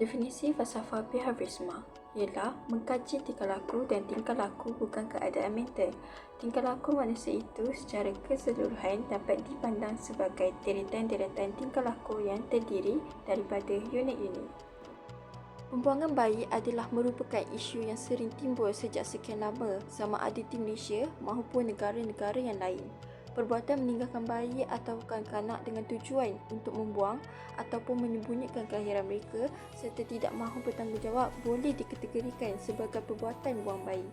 Definisi falsafah behaviorisme ialah mengkaji tingkah laku, dan tingkah laku bukan keadaan mental. Tingkah laku manusia itu secara keseluruhan dapat dipandang sebagai deretan-deretan tingkah laku yang terdiri daripada unit-unit. Pembuangan bayi adalah merupakan isu yang sering timbul sejak sekian lama, sama ada di Malaysia maupun negara-negara yang lain. Perbuatan meninggalkan bayi atau kanak-kanak dengan tujuan untuk membuang ataupun menyembunyikan kelahiran mereka serta tidak mahu bertanggungjawab boleh dikategorikan sebagai perbuatan buang bayi.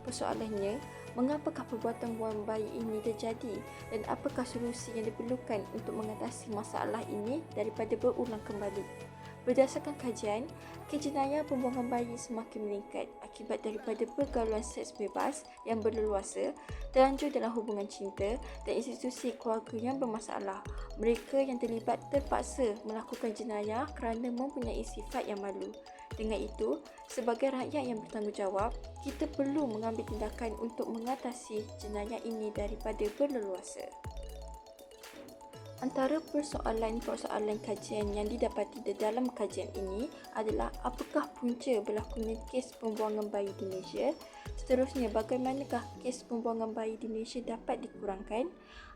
Persoalannya, mengapakah perbuatan buang bayi ini terjadi dan apakah solusi yang diperlukan untuk mengatasi masalah ini daripada berulang kembali? Berdasarkan kajian, kejenayah pembuangan bayi semakin meningkat akibat daripada pergaulan seks bebas yang berleluasa, terlanjur dalam hubungan cinta dan institusi keluarga yang bermasalah. Mereka yang terlibat terpaksa melakukan jenayah kerana mempunyai sifat yang malu. Dengan itu, sebagai rakyat yang bertanggungjawab, kita perlu mengambil tindakan untuk mengatasi jenayah ini daripada berleluasa. Antara persoalan-persoalan kajian yang didapati di dalam kajian ini adalah apakah punca berlakunya kes pembuangan bayi di Malaysia, seterusnya bagaimanakah kes pembuangan bayi di Malaysia dapat dikurangkan,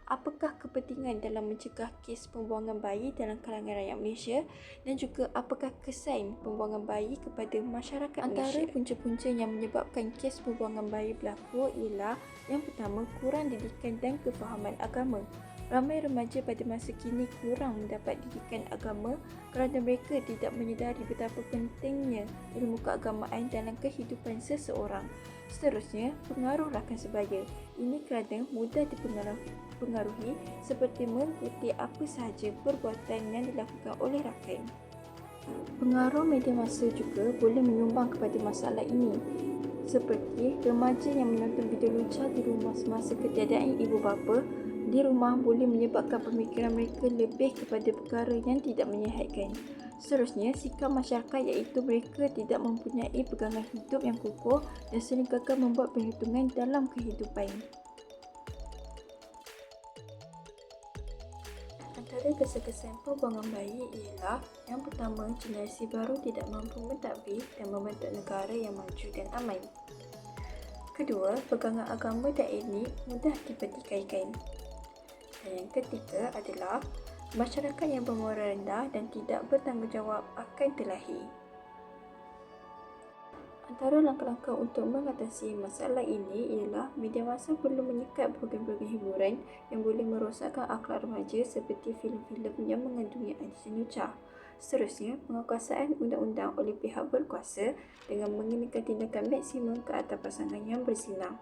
apakah kepentingan dalam mencegah kes pembuangan bayi dalam kalangan rakyat Malaysia dan juga apakah kesan pembuangan bayi kepada masyarakat Malaysia. Antara punca-punca yang menyebabkan kes pembuangan bayi berlaku ialah yang pertama, kurang didikan dan kefahaman agama. Ramai remaja pada masa kini kurang mendapat didikan agama kerana mereka tidak menyedari betapa pentingnya ilmu keagamaan dalam kehidupan seseorang. Seterusnya, pengaruh rakan sebaya. Ini kerana mudah dipengaruhi seperti mengikuti apa sahaja perbuatan yang dilakukan oleh rakan. Pengaruh media massa juga boleh menyumbang kepada masalah ini, seperti remaja yang menonton video lucah di rumah semasa ketiadaan ibu bapa di rumah boleh menyebabkan pemikiran mereka lebih kepada perkara yang tidak menyihatkan. Seterusnya, sikap masyarakat iaitu mereka tidak mempunyai pegangan hidup yang kukuh dan sering gagal membuat perhitungan dalam kehidupan. Antara kesan-kesan pembuangan bayi ialah yang pertama, generasi baru tidak mampu mentadbir dan membentuk negara yang maju dan aman. Kedua, pegangan agama dan etnik mudah dipertikaikan. Dan yang ketiga adalah masyarakat yang bermoral rendah dan tidak bertanggungjawab akan terlahir. Antara langkah-langkah untuk mengatasi masalah ini ialah media massa perlu menyekat program-program hiburan yang boleh merosakkan akhlak remaja seperti filem-filem yang mengandungi adegan lucah. Seterusnya, penguasaan undang-undang oleh pihak berkuasa dengan mengenakan tindakan maksimum ke atas pasangan yang berzinah.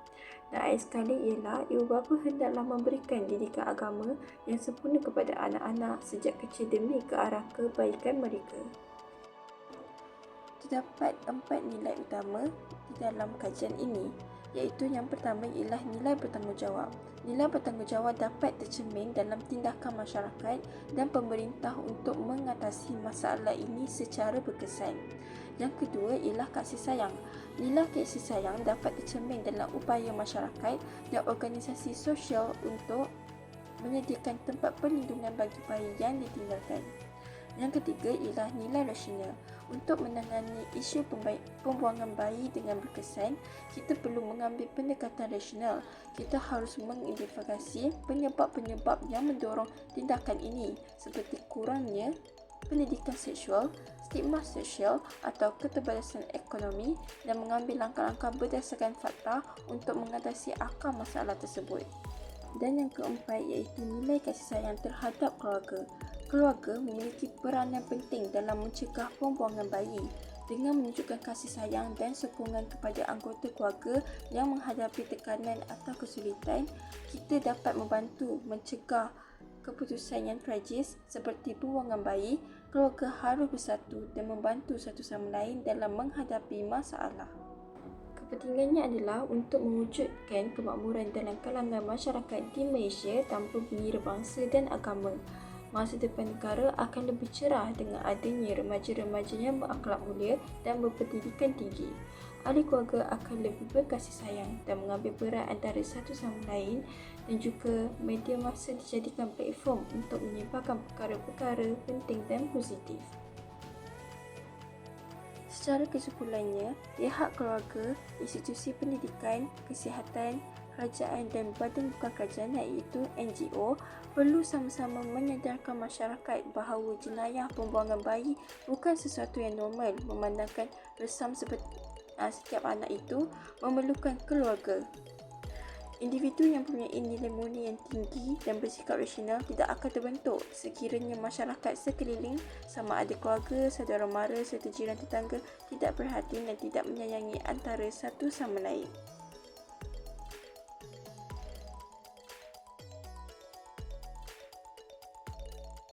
Dan akhir sekali ialah ibu bapa hendaklah memberikan didikan agama yang sempurna kepada anak-anak sejak kecil demi ke arah kebaikan mereka. Terdapat 4 nilai utama di dalam kajian ini, iaitu yang pertama ialah nilai bertanggungjawab. Nilai bertanggungjawab dapat tercermin dalam tindakan masyarakat dan pemerintah untuk mengatasi masalah ini secara berkesan. Yang kedua ialah kasih sayang. Nilai kasih sayang dapat tercermin dalam upaya masyarakat dan organisasi sosial untuk menyediakan tempat perlindungan bagi bayi yang ditinggalkan. Yang ketiga ialah nilai rasional. Untuk menangani isu pembuangan bayi dengan berkesan, kita perlu mengambil pendekatan rasional. Kita harus mengidentifikasi penyebab-penyebab yang mendorong tindakan ini, seperti kurangnya pendidikan seksual, stigma sosial atau keterbatasan ekonomi, dan mengambil langkah-langkah berdasarkan fakta untuk mengatasi akar masalah tersebut. Dan yang keempat iaitu nilai kasih sayang terhadap keluarga. Keluarga memiliki peranan penting dalam mencegah pembuangan bayi. Dengan menunjukkan kasih sayang dan sokongan kepada anggota keluarga yang menghadapi tekanan atau kesulitan, kita dapat membantu mencegah keputusan yang tragis seperti pembuangan bayi. Keluarga harus bersatu dan membantu satu sama lain dalam menghadapi masalah. Kepentingannya adalah untuk mewujudkan kemakmuran dalam kalangan masyarakat di Malaysia tanpa mengira bangsa dan agama. Masa depan negara akan lebih cerah dengan adanya remaja-remaja yang berakhlak mulia dan berpendidikan tinggi. Ahli keluarga akan lebih berkasih sayang dan mengambil peran antara satu sama lain, dan juga media massa dijadikan platform untuk menyebarkan perkara-perkara penting dan positif. Secara kesimpulannya, pihak keluarga, institusi pendidikan, kesihatan, kerajaan dan badan bukan kerajaan iaitu NGO perlu sama-sama menyedarkan masyarakat bahawa jenayah pembuangan bayi bukan sesuatu yang normal, memandangkan resam setiap anak itu memerlukan keluarga. Individu yang mempunyai nilai murni yang tinggi dan bersikap rasional tidak akan terbentuk sekiranya masyarakat sekeliling, sama ada keluarga, saudara mara serta jiran tetangga, tidak perhatian dan tidak menyayangi antara satu sama lain.